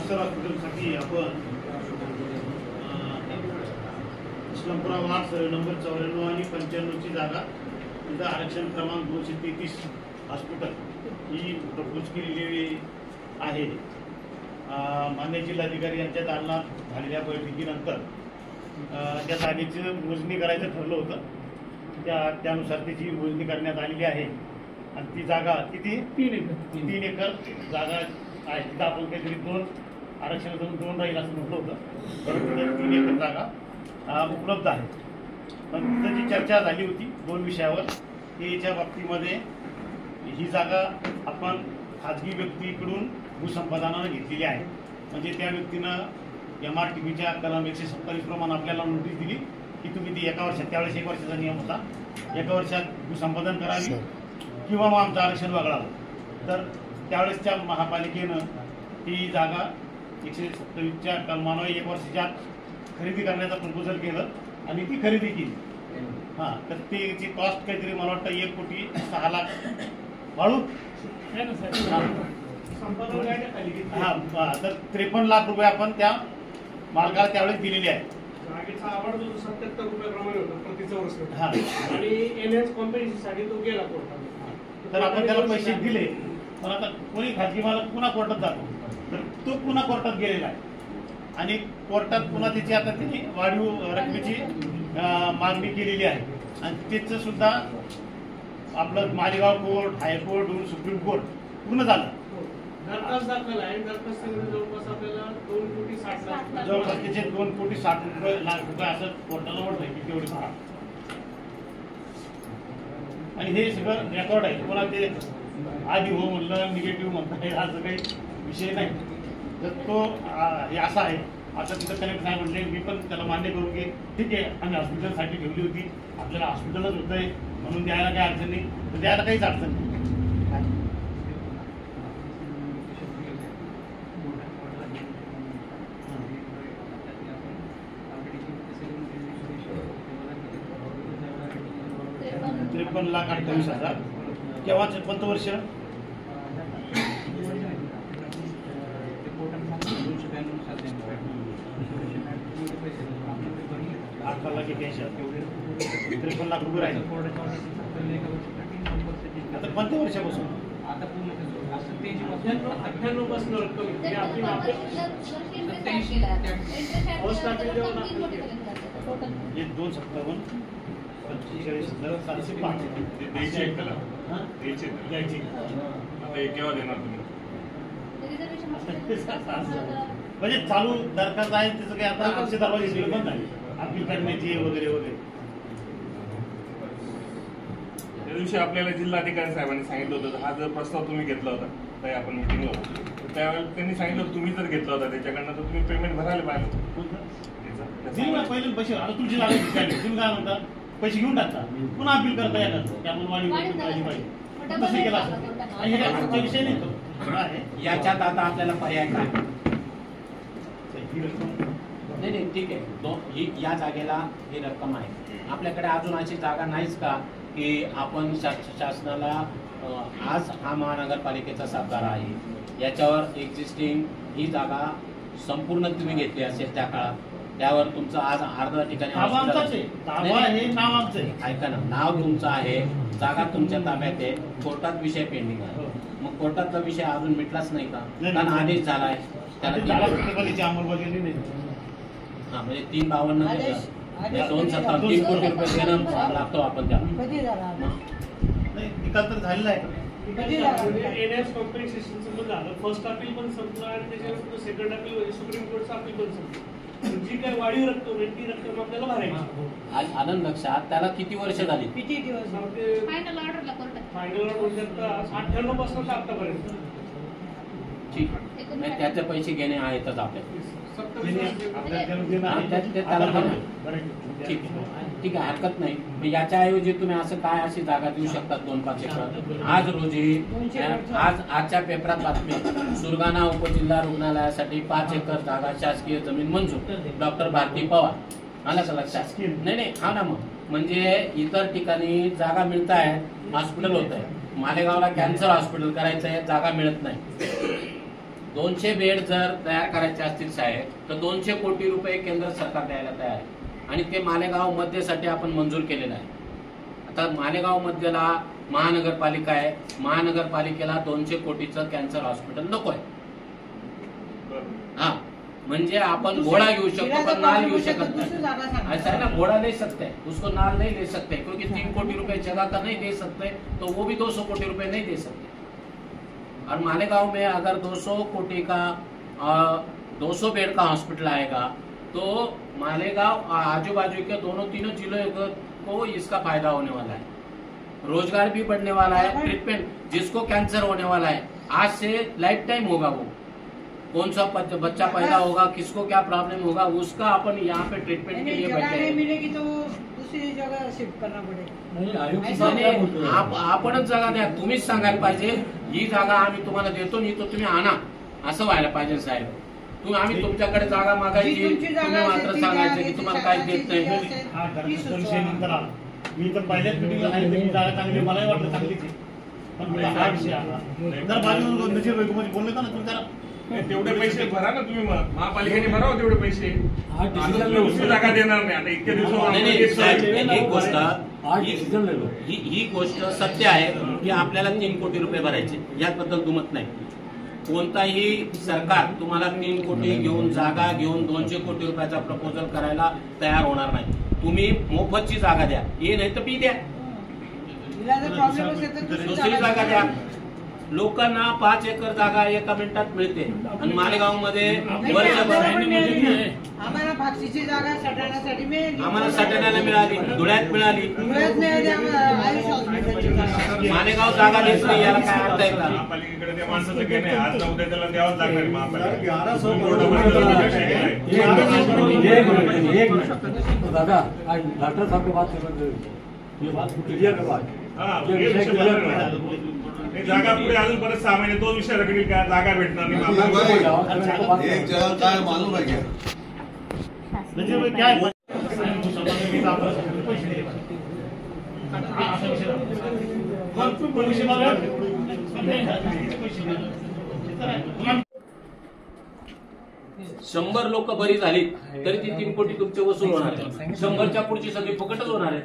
Cancer हॉस्पिटलसाठी आपण Islampura ward survey number 94 आणि 95 ची जागा तिथं आरक्षण क्रमांक 233 हॉस्पिटल ही प्रपोज केलेली आहे। मान्य जिल्हाधिकारी यांच्या दालनात झालेल्या बैठकीनंतर त्या जागेची मोजणी करायचं ठरलं होतं। त्यानुसार त्याची मोजणी करण्यात आलेली आहे आणि ती जागा किती 3 एकर जागा आहे। तिथं आपण काहीतरी 2 आरक्षणातून 2 राहील असं म्हटलं होतं, परंतु 3 एकर जागा उपलब्ध आहे। पण तिथं जी चर्चा झाली होती 2 विषयावर की याच्या बाबतीमध्ये ही जागा आपण खाजगी व्यक्तीकडून भूसंपादनानं घेतलेली आहे। म्हणजे त्या व्यक्तीनं MRTPच्या कलम 127 प्रमाणे आपल्याला नोटीस दिली की तुम्ही ती 1 वर्षात, त्यावेळेस 1 वर्षाचा नियम होता, 1 वर्षात भूसंपादन करावी किंवा मग आमचं आरक्षण वगळावं। तर त्यावेळेसच्या महापालिकेनं ती जागा 127च्या कलमानं 1 वर्षाच्या खरेदी करण्याचा प्रपोजल केलं आणि ती खरेदी केली। हां, तर त्याची कॉस्ट काहीतरी मला वाटतं 1 कोटी 6 लाख वाळू हां, तर 53 लाख रुपये आपण त्या मालकाला त्यावेळेस दिलेले आहे। जागेचा आवाड जो 77 रुपयाप्रमाणे होता प्रति चौरस फूट हां, आणि एनएच कॉम्पेन्सेशनसाठी तो गेला कोर्टात। तर आपण त्याला पैसे दिले, पण आता कोणी खाजगी मालक पुन्हा कोर्टात जातो, तर तो पुन्हा कोर्टात गेलेला आहे आणि कोर्टात पुन्हा त्याची आता त्याची वाढीव रकमेची मागणी केलेली आहे आणि त्याचं सुद्धा आपलं Malegaon court, high court, supreme court पूर्ण झालं। दरखास्त दाखल आहे, दरखास्त जवळपास आपल्याला 2 कोटी 60 लाख जवळपास त्याचे 2 कोटी 60 लाख रुपये असं कोर्टाला वाटतंय की तेवढे भरा। आणि हे सगळं रेकॉर्ड आहे, कोणा ते आधी हो म्हणलं निगेटिव्ह म्हणता असं काही विषय नाही। तर तो हे असा आहे। आता तिथं कलेक्टर साहेब म्हटले, मी पण त्याला मान्य करू की ठीक आहे, आम्ही हॉस्पिटलसाठी ठेवली होती, आपल्याला हॉस्पिटलच होत आहे म्हणून द्यायला काही अडचण नाही, तर द्यायला काहीच अडचण नाही। 53,28,000 केव्हाच पंचवर्ष 53 लाख रुपये राहिले आता पंचवर्षापासून। आता पूर्ण 98 पासून रक्कम हे 257 45,705 द्यायची। केव्हा देणार तुम्ही? म्हणजे चालू दरखास्त आहे त्याचं काही आता आमचे दरवाजे बंद आहे अपील करण्याची वगैरे वगैरे। त्या दिवशी आपल्याला जिल्हाधिकारी साहेबांनी सांगितलं होतं, हा जर प्रस्ताव तुम्ही घेतला होता काही आपण मिटिंगला होतो, त्यावेळेला त्यांनी सांगितलं तुम्ही जर घेतला होता त्याच्याकडनं तर तुम्ही पेमेंट भरायला पाहिजे पहिले पैसे। आता तुमची जागा तुम्ही काय म्हणता, पैसे घेऊन टाकता पुन्हा अपील करता येणार की आपण वाढीव करायची पाहिजे, तसं केलं असं आणि हे विषय नाही तो। याच्यात आता आपल्याला पर्याय काय? नाही ठीक आहे, या जागेला ही रक्कम आहे, आपल्याकडे अजून अशी जागा नाहीच का की आपण शासनाला आज हा महानगरपालिकेचा सातबारा आहे, याच्यावर एक्झिस्टिंग ही जागा संपूर्ण तुम्ही घेतली असेल त्या काळात, त्यावर तुमचं आज अर्धा ठिकाणी ऐका ना, नाव तुमचं आहे, जागा तुमच्या ताब्यात आहे, कोर्टात विषय पेंडिंग आहे, मग कोर्टातला विषय अजून मिटलाच नाही का? कारण आदेश झालाय त्याला अंमलबजावणी नाही। हा, म्हणजे 352 257 3 कोटी रुपये देणं लागतो आपण त्याला। निकाल तर झालेला आहे। एनएच कॉम्पेन्सेशनचं झालं, फर्स्ट अपील पण संपलं आणि त्याच्यानंतर सेकंड अपील म्हणजे सुप्रीम कोर्टचं अपील पण संपलं। जी काही वाढीव रक्कम आहे ती रक्कम आपल्याला भरायची। आनंद लक्षात त्याला किती वर्ष झाली? किती दिवस? फायनल ऑर्डर म्हणजे 98 पासून आतापर्यंत। ठीक आहे, त्याचे पैसे घेणे आहेतच आपल्याला। ठीक आहे, हरकत नाही। याच्याऐवजी तुम्ही असं काय अशी जागा देऊ शकता 2-5 एकर? आज रोजी आजच्या पेपरात बातमी, सुरगाणा उपजिल्हा रुग्णालयासाठी 5 एकर जागा शासकीय जमीन मंजूर, डॉक्टर भारती पवार। आलं का लक्षात? नाही हा ना, मग म्हणजे इतर ठिकाणी जागा मिळत आहे, हॉस्पिटल होत आहे, मालेगावला कॅन्सर हॉस्पिटल करायचं आहे, जागा मिळत नाही। 200 बेड जर तयार करायचे असतील साहेब तर 200 कोटी रुपये केंद्र सरकार द्यायला तयार आहे आणि ते मालेगाव मध्येसाठी आपण मंजूर केलेलं आहे. आता मालेगाव मध्येला महानगरपालिका आहे, महानगरपालिकेला 200 कोटीचं कॅन्सर हॉस्पिटल नको आहे. हा म्हणजे आपण घोड़ा घेऊ शकतो पण नाल घेऊ शकत नहीं. ऐसा है ना, घोड़ा ले सकते हैं उसको नाल नहीं ले सकते क्योंकि 3 कोटी रुपए जगह का नहीं दे सकते तो वो भी 200 कोटी रुपए नहीं दे सकते. और मालेगांव में अगर 200 कोटी का 200 बेड का हॉस्पिटल आएगा तो मालेगांव आजू बाजू के दोनों तीनों जिलों को इसका फायदा होने वाला है. रोजगार भी बढ़ने वाला है. ट्रीटमेंट जिसको कैंसर होने वाला है आज से लाइफ टाइम होगा, वो कौन सा बच्चा पैदा होगा, किसको क्या प्रॉब्लम होगा, उसका अपन यहाँ पे ट्रीटमेंट के लिए बैठे मिलेगी तो दूसरी जगह शिफ्ट करना पडेल. आपणच जागा द्या. तुम्हीच सांगायला पाहिजे ही जागा आम्ही तुम्हाला देतो नाही तो तुम्ही आणा, असं व्हायला पाहिजे साहेब. तुम्ही आम्ही तुमच्याकडे जागा मागायची, तुम्ही मात्र सांगायचं की तुम्हाला काही देत नाही. नंतर आला मी तर पहिल्याच मिटिंगला सांगितलं की जागा चांगली, मलाही वाटलं चांगलीच आहे. पण मला हा विषय आला जर बाजू नजीर वैकुमध्ये बोलले का ना तुम्ही जरा तेवढे पैसे भरा ना तुम्ही, महापालिकेने भरावं तेवढे पैसे. दुसरी जागा देणार नाही आता इतक्या दिवसात. ही गोष्ट सत्य आहे की आपल्याला 3 कोटी रुपये भरायचे, याबद्दल दुमत नाही. कोणताही सरकार तुम्हाला 3 कोटी घेऊन जागा घेऊन 200 कोटी रुपयाचा प्रपोजल करायला तयार होणार नाही. तुम्ही मोफतची जागा द्या, हे नाही तर बी द्या, दुसरी जागा द्या. लोकांना 5 एकर जागा एका मिनिटात मिळते आणि मालेगाव मध्ये वर्षभर आम्हाला भागशीची जागा सटाण्यासाठी मिळाली, आम्हाला सटाण्याला मिळाली, धुळ्यात मिळाली, मालेगाव जागा देत नाही. याला काय अर्थ आहे का? महापालिकेकडे त्या माणसाचं काही नाही, आज उद्या त्याला द्यावंच लागणार महापालिका. दादा आज डॉक्टर साहब के बात कर ये बात क्लियर करवा जागा पुढे अजून परत 6 महिने 2 विषय रखडील का, जागा भेटणार नाही. एक जगह काय मालूम है क्या? म्हणजे काय शंभर लोक बरी झाली तरी ती 3 कोटी तुमचे वसूल होणार आहे. 100च्या पुढची सगळी फुकटच होणार आहे.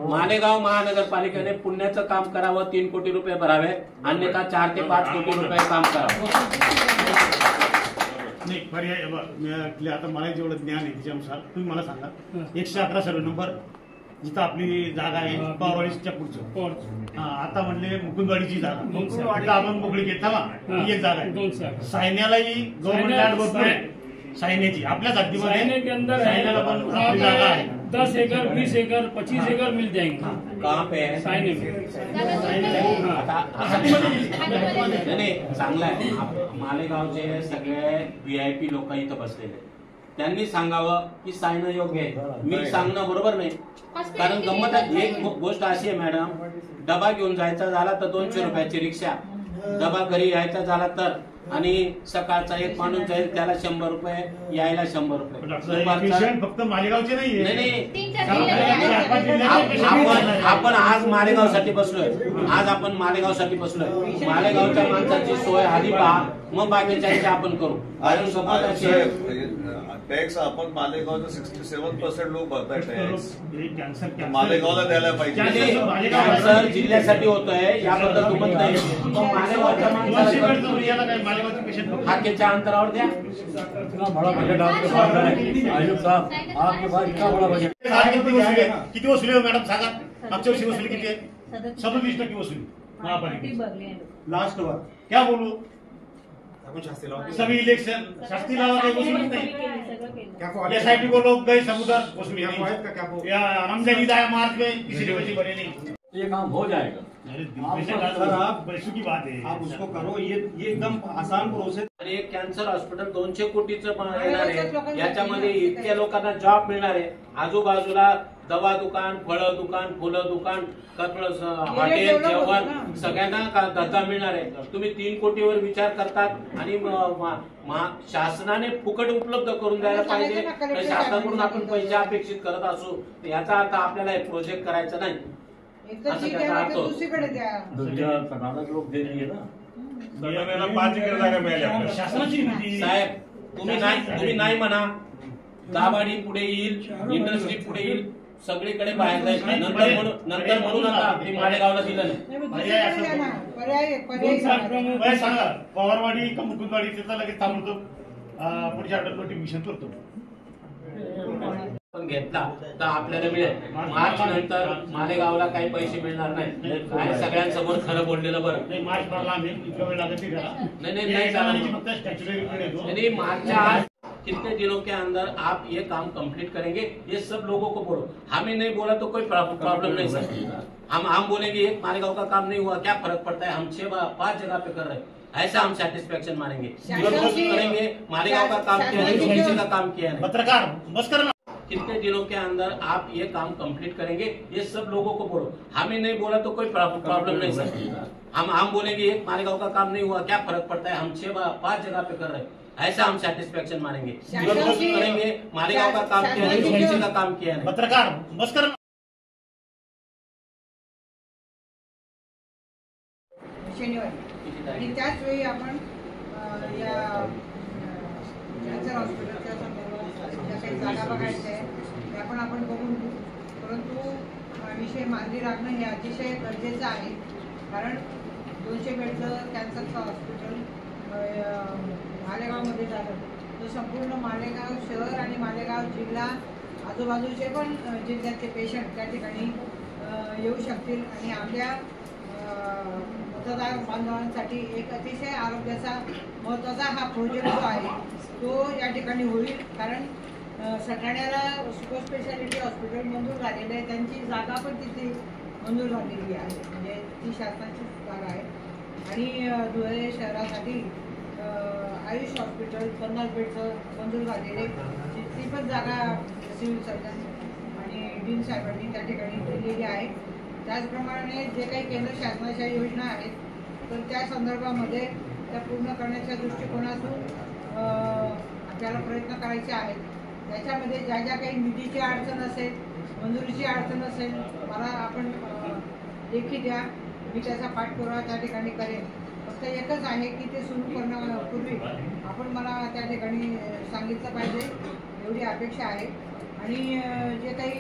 मालेगाव महानगरपालिकेने पुण्याचं काम करावं, 3 कोटी रुपये भरावे, अन्यथा 4 ते 5 कोटी रुपये काम करावं. नाही पर्याय आता मला जेवढं ज्ञान आहे त्याच्यानुसार तुम्ही मला सांगा 111 सर्व नंबर जिथं आपली जागा आहे पावरवाडीच्या पुढचं. आता म्हणले मुकुंदवाडीची जागा आपण मोकळी घेत ना, एक जागा आहे. सायन्यालाही गव्हर्नमेंट लँड भरपूर आहे, सायन्याची आपल्याच हद्दीमध्ये सायन्याला पण आपली जागा आहे. 10 एकड़ 20 एकड़ 25 एकड़ मिल जाएंगे. कहाँ पे है? साइने में. नाही चांगलं आहे. मालेगावचे सगळे VIP लोक इथं बसलेले, त्यांनी सांगावं की सायनं योग्य आहे. मी सांगणं बरोबर नाही, कारण गंमत एक गोष्ट अशी आहे मॅडम, डबा घेऊन जायचा झाला तर 200 रुपयाची रिक्षा, डबा घरी यायचा झाला तर, आणि सकाळचा एक माणूस जाईल त्याला 100 रुपये, यायला 100 रुपये. फक्त मालेगावचे नाही, आपण आज मालेगावसाठी बसलोय, आज आपण मालेगावसाठी बसलोय. मालेगावच्या माणसाची सोय आधी पहा, मग बाकीच्या आपण करू. टॅक्स आपण मालेगावचं 67% लोक भरताय टॅक्स, मालेगावला द्यायला पाहिजे. कॅन्सर जिल्ह्यासाठी होतोय याबद्दल दुमत नाही. मालेगावच्या माणसाला हाकेच्या अंतरावर द्या. इतना बड़ा बजट आपके पास है आयुब साहब, आपके पास इतना बड़ा बजट. किती वसुली हो मॅडम सांगा, मागच्या वर्षी वसुली किती आहे? 37% वसुली महापालिका. लास्ट वर क्या बोलू, सभी इलेक्शन शास्त्री लावा काही वसुली नहीं. SIT को लोग गए समुद्र वसूली नहीं. रमजान ईद आया मार्च में, किसी ने वजह बने नहीं. ये काम हो जाएगा. आप पैसों की बात है, आप उसको करो. ये एकदम आसान प्रोसेस. आणि एक कॅन्सर हॉस्पिटल 200 कोटीचं येणार आहे. याच्यामध्ये इतक्या लोकांना जॉब मिळणार आहे. आजूबाजूला दवा दुकान, फळं दुकान, फुलं दुकान, हॉटेल, जेवण, सगळ्यांना धंदा मिळणार आहे. तुम्ही 3 कोटीवर विचार करतात आणि शासनाने फुकट उपलब्ध करून द्यायला पाहिजे. तर शासनाकडून आपण पैसे अपेक्षित करत असू तर याचा अर्थ आपल्याला एक प्रोजेक्ट करायचा नाही, असं त्याचा अर्थ. दुसरीकडे द्या. कर्नाटक लोग दे रही है ना. सटाण्याला 5 एकर जागा मिळाली आपल्याला. शासनाची निधी साहेब तुम्ही नाही म्हणा, दाभाडी पुढे येईल, इंडस्ट्री पुढे येईल, सगळीकडे बाहेर जाईल. नंतर म्हणू नका की मालेगावला दिलं नाही. नाही, मग पर्याय दुसरीकडे असं- द्या ना. पर्याय सांगा. वय सांगा पवारवाडी का मुकुंदवाडी त्याचा लगेच थांबवतो. पुढच्या आठवड्यात नोटिफिकेशन करतो. पण घेतला तर आपल्याला मिळेल. मार्च नंतर मालेगावला काही पैसे मिळणार नाही. काय सगळ्यांसमोर खरं बोललेलं बरं. नाही मार्च भरला आम्ही इतका वेळ लागत नाही त्याला. नहीं चालना। फक्त स्टॅच्युटरी पिरियड येतो. नहीं मार्च आज कितने दिनों के अंदर आप ये काम कंप्लीट करेंगे, ये सब लोगों को बोलो। हमें नहीं बोला तो कोई प्रॉब्लम नहीं सर। हम बोलेंगे एक मालेगांव का काम नहीं हुआ, क्या फर्क पड़ता है, हम 5 जगह पे कर रहे हैं, ऐसा हम सेटिस्फेक्शन मानेंगे। शासनाची- करेंगे मालेगांव का काम किया नहीं, शासनाची- किसी का काम किया नहीं। पत्रकार बस करा ना. कितने दिनों के अंदर आप ये काम कंप्लीट करेंगे, ये सब लोगों को बोलो। हमें नहीं बोला तो कोई प्रॉब्लम नहीं सर। हम बोलेंगे एक मालेगांव का काम नहीं हुआ, क्या फर्क पड़ता है, हम 5 जगह पे कर रहे हैं, ऐसा हम सेटिस्फेक्शन मानेंगे। शासनाची- करेंगे मालेगांव का काम किया नहीं, शासनाची- किसी का काम किया नहीं। पत्रकार बस करा ना. शनिवारी आणि त्याच वेळी आपण या कॅन्सर हॉस्पिटलच्या संदर्भात ज्या काही जागा बघायच्या आहे त्या पण आपण बघून घेऊ. परंतु विषय मार्गी लागणं हे अतिशय गरजेचं आहे. कारण 200 बेडचं कॅन्सरचं हॉस्पिटल मालेगावमध्ये झालं तर संपूर्ण मालेगाव शहर आणि मालेगाव जिल्हा आजूबाजूचे पण जिल्ह्याचे पेशंट त्या ठिकाणी येऊ शकतील आणि आपल्या मतदार बांधवांसाठी एक अतिशय आरोग्याचा महत्त्वाचा हा प्रोजेक्ट जो आहे तो या ठिकाणी होईल. कारण सटाण्याला सुपर स्पेशालिटी हॉस्पिटल मंजूर झालेलं आहे, त्यांची जागा पण तिथे मंजूर झालेली आहे, म्हणजे ती शासनाची जागा आहे. आणि धुळे शहरासाठी आयुष हॉस्पिटल 50 बेडचं मंजूर झालेले ती पण जागा सिव्हिल सर्जन आणि डीन साहेबांनी त्या ठिकाणी दिलेली आहे. त्याचप्रमाणे जे काही केंद्र शासनाच्या योजना आहेत तर त्या संदर्भामध्ये त्या पूर्ण करण्याच्या दृष्टिकोनातून आपल्याला प्रयत्न करायचे आहेत. त्याच्यामध्ये ज्या ज्या काही निधीची अडचण असेल, मंजुरीची अडचण असेल, मला आपण लेखी द्या, मी त्याचा पाठपुरावा त्या ठिकाणी करेन. फक्त एकच आहे की ते सुरू करण्यापूर्वी आपण मला त्या ठिकाणी सांगितलं पाहिजे, एवढी अपेक्षा आहे. आणि जे काही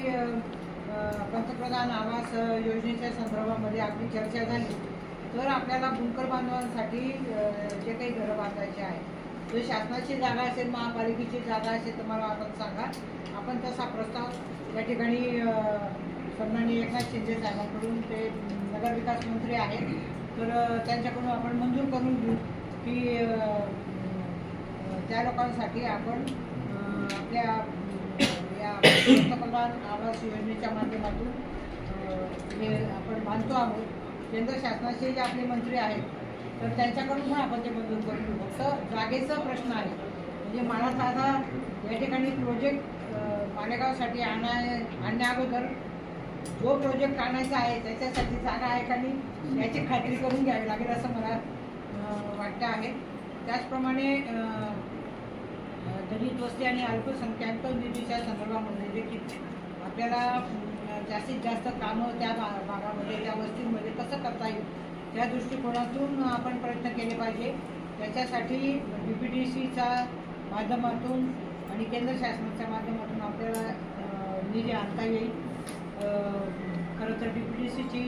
पंतप्रधान आवास योजनेच्या संदर्भामध्ये आपली चर्चा झाली तर आपल्याला बुंकर बांधवांसाठी जे काही घरं बांधायचे आहेत, जर शासनाची जागा असेल, महापालिकेची जागा असेल तर मला आपण सांगा. आपण तसा प्रस्ताव या ठिकाणी सन्माननीय एकनाथ शिंदे साहेबांकडून, ते नगरविकास मंत्री आहेत, तर त्यांच्याकडून आपण मंजूर करून घेऊ की त्या लोकांसाठी आपण आपल्या या पंतप्रधान आवास योजनेच्या माध्यमातून हे आपण बांधतो आहोत. केंद्र शासनाचे जे आपले मंत्री आहेत तर त्यांच्याकडून पण आपण ते मंजूर करून घेऊ. फक्त जागेचा प्रश्न आहे. म्हणजे मला साधा या ठिकाणी प्रोजेक्ट मालेगावसाठी आणण्या अगोदर जो प्रोजेक्ट आणायचा आहे त्याच्यासाठी जागा आहे का नाही याची खात्री करून घ्यावी लागेल असं मला वाटतं आहे. त्याचप्रमाणे दलित वस्ती आणि अल्पसंख्याक निधीच्या संदर्भामध्ये देखील आपल्याला जास्तीत जास्त कामं त्या भागामध्ये, त्या वस्तींमध्ये कसं करता येईल त्या दृष्टिकोनातून आपण प्रयत्न केले पाहिजे. त्याच्यासाठी DPDCच्या माध्यमातून आणि केंद्र शासनाच्या माध्यमातून आपल्याला निधी आणता येईल. खरं तर DPDCची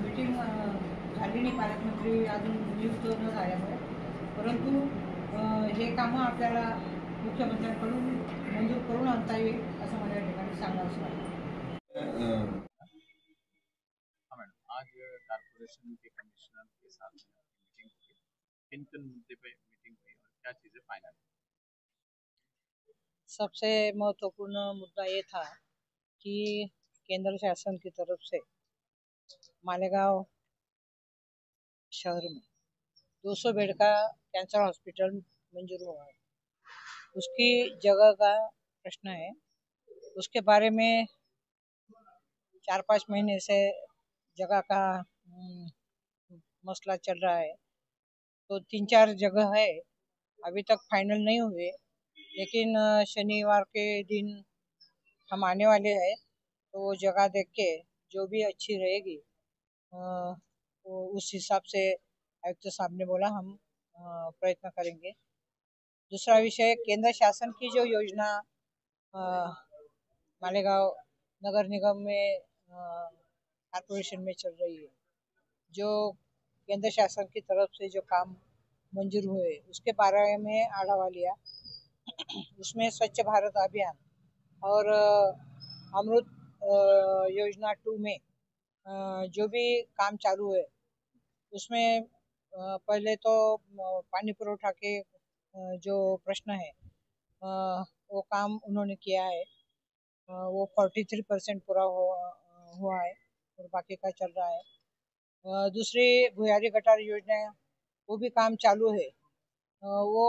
मीटिंग झाली नाही, पालकमंत्री अजून नियुक्त न झाल्यामुळे, परंतु हे कामं आपल्याला मुख्यमंत्र्यांकडून मंजूर करून आणता येईल असं मला या ठिकाणी सांगावंसं वाटतं. आज कारपोरेशन के कमिश्नर के साथ मीटिंग हुई, किन किन मुद्दे पे मीटिंग हुई और क्या चीजें फाइनल? सबसे महत्वपूर्ण मुद्दा ये था कि केंद्र शासन की तरफ से मालेगांव शहर में 200 बेड का कैंसर हॉस्पिटल मंजूर हुआ है। उसकी जगह का प्रश्न है, उसके बारे में 4-5 महीने से जगह का मसला चल रहा है। तो 3-4 जगह है, अभी तक फाइनल नहीं हुए, लेकिन शनिवार के दिन हम आने वाले हैं, तो वो जगह देख के जो भी अच्छी रहेगी वो उस हिसाब से आयुक्त साहब ने बोला हम प्रयत्न करेंगे। दूसरा विषय, केंद्र शासन की जो योजना मालेगांव नगर निगम में कॉर्पोरेशन में चल रही है, जो केंद्र शासन की तरफ से जो काम मंजूर हुए उसके बारे में आढावा लिया। उसमें स्वच्छ भारत अभियान और अमृत योजना 2 में जो भी काम चालू है उसमें पहले तो पानी पुरवठा के जो प्रश्न है वो काम उन्होंने किया है। वो 43% पूरा हुआ है और बाकी का चल रहा है। दूसरी भुयारी गटार योजना वो भी काम चालू है, वो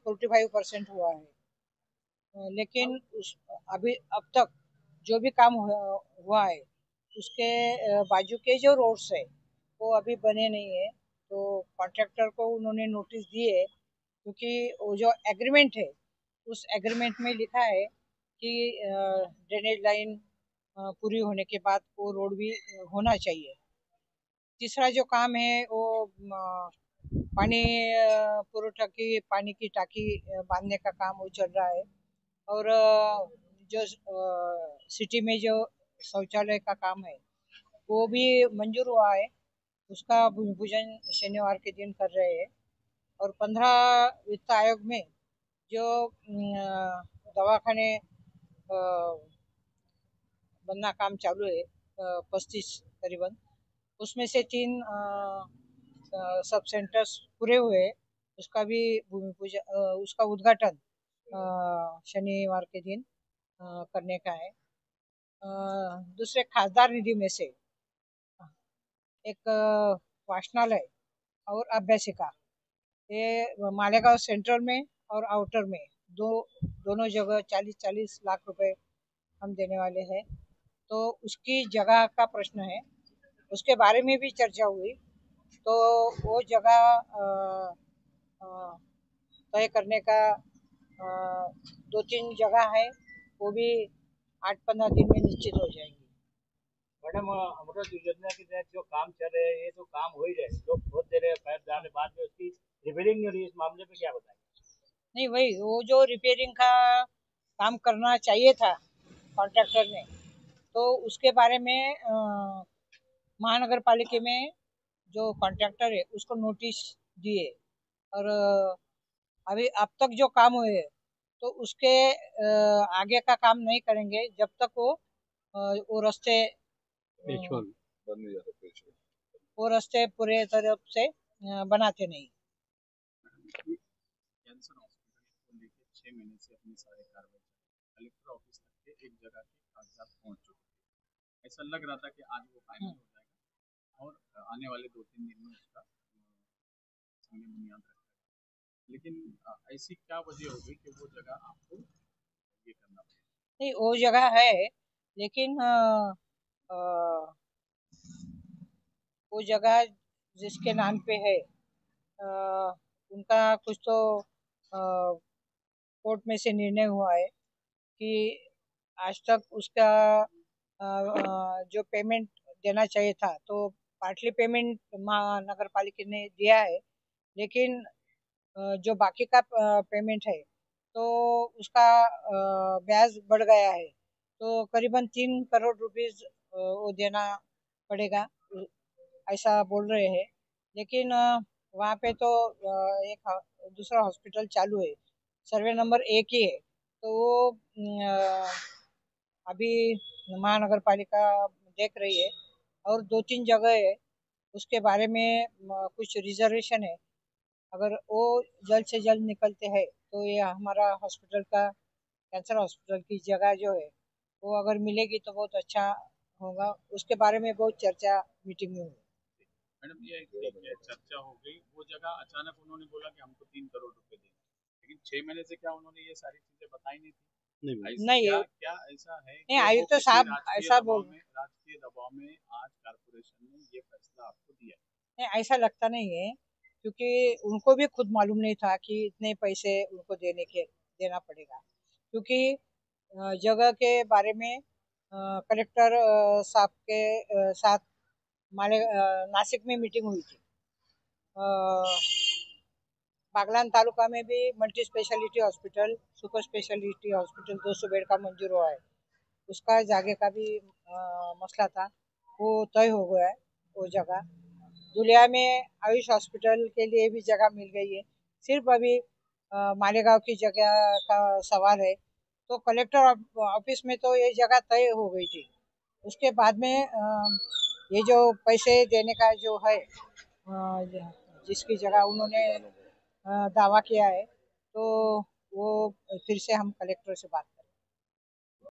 45% हुआ है। लेकिन अभी अब तक जो भी काम हुआ है उसके बाजू के जो रोड्स है वो अभी बने नहीं है। तो कॉन्ट्रैक्टर को उन्होंने नोटिस दिए, क्योंकि वो जो एग्रीमेंट है उस एग्रीमेंट में लिखा है कि ड्रेनेज लाइन पूरी होने के बाद वो रोड भी होना चाहिए। तीसरा जो काम है वो पानी पुरवठा की पानी की टाकी बांधने का काम वो चल रहा है। और जो सिटी में जो शौचालय का काम है वो भी मंजूर हुआ है, उसका भूमि पूजन शनिवार के दिन कर रहे हैं। और 15 वित्त आयोग में जो दवाखाने बनना काम चालू है 35 करीबन, उसमें से 3 सब सेंटर्स पूरे हुए। उसका भी भूमि पूजन उसका उद्घाटन शनिवार के दिन करने का है। दूसरे खासदार निधि में से एक वाचनालय और अभ्यासिका, ये मालेगांव सेंट्रल में और आउटर में दोनों जगह 40-40 लाख रुपए हम देने वाले हैं। तो उसकी जगह का प्रश्न है, उसके बारे में भी चर्चा हुई। तो वो जगह तय करने का 2-3 जगह है, वो भी 8-15 दिन में निश्चित हो जाएंगी। मैडम, अमृत योजना के तहत जो काम चल रहे हैं, ये तो काम हो ही रहे, लोग बहुत दे रहे हैं, पैर जाने बाद में उसकी रिपेयरिंग नहीं हो रही। इस मामले में क्या बताएंगे? नहीं, वही वो जो रिपेयरिंग का काम करना चाहिए था कॉन्ट्रैक्टर ने, तो उसके बारे में महानगर पालिका में जो कॉन्ट्रैक्टर है उसको नोटिस दिए। और अभी अब तक जो काम हुए तो उसके आगे का काम नहीं करेंगे जब तक वो रास्ते वो रास्ते पूरे तरफ से बनाते नहीं। कैंसर हॉस्पिटल को लेकर 6 महीने से अपनी सारी कार्रवाई कलेक्टर ऑफिस तक के एक जगह के कागजात पहुंच चुके थे। ऐसा लग रहा था कि आज वो फाइनल हो जाएगा और आने वाले 2-3 दिन में उसका संज्ञान बुनियाद रखेगा। लेकिन ऐसी क्या वजह हो गई कि वो जगह आपको ये करना पड़ेगा? नहीं, वो जगह है, लेकिन वो जगह जिसके नाम पे है उनका कुछ तो कोर्ट में से निर्णय हुआ है कि आज तक उसका जो पेमेंट देना चाहिए था तो पार्टली पेमेंट महानगर पालिका ने दिया है, लेकिन जो बाकी का पेमेंट है तो उसका ब्याज बढ़ गया है। तो करीबन 3 करोड़ रुपीस वो देना पड़ेगा, ऐसा बोल रहे हैं। लेकिन वहाँ पे तो एक दूसरा हॉस्पिटल चालू है, सर्वे नंबर 1 ही है, तो वो अभी महानगर पालिका देख रही है। और 2-3 जगह है उसके बारे में कुछ रिजर्वेशन है। अगर वो जल्द से जल्द निकलते हैं तो ये हमारा हॉस्पिटल का कैंसर हॉस्पिटल की जगह जो है वो अगर मिलेगी तो बहुत अच्छा होगा। उसके बारे में बहुत चर्चा मीटिंग में हुई। मैडम, ये चर्चा हो गई, वो जगह अचानक उन्होंने बोला कि हमको 3 करोड़ रुपए देंगे, लेकिन 6 महीने से क्या उन्होंने ये सारी चीजें बताई नहीं थी? नहीं, क्या ऐसा है नहीं, कि आयुक्त वो किसी साहब राजकीय ऐसा दबाव बोल में राजकीय दबाव में आज कारपोरेशन ने ये फैसला आपको दिया? नहीं, ऐसा लगता नहीं है, क्योंकि उनको भी खुद मालूम नहीं था कि इतने पैसे उनको देना पड़ेगा। क्योंकि जगह के बारे में कलेक्टर साहब के साथ नासिक में मीटिंग हुई थी। बागलान तालुका में भी multi speciality hospital, super speciality hospital 200 bed का मंजूर हुआ है। उसका जागे का भी मसला था, वो तय हो गया है। वो जगह दुलिया में आयुष हॉस्पिटल के लिए भी जगह मिल गई है। सिर्फ अभी मालेगांव की जगह का सवाल है। तो कलेक्टर ऑफिस में तो ये जगह तय हो गई थी। उसके बाद में ये जो पैसे देने का जो है, जिसकी जगह उन्होंने दावा किया है, तो वो फिर से हम कलेक्टर से बात करें।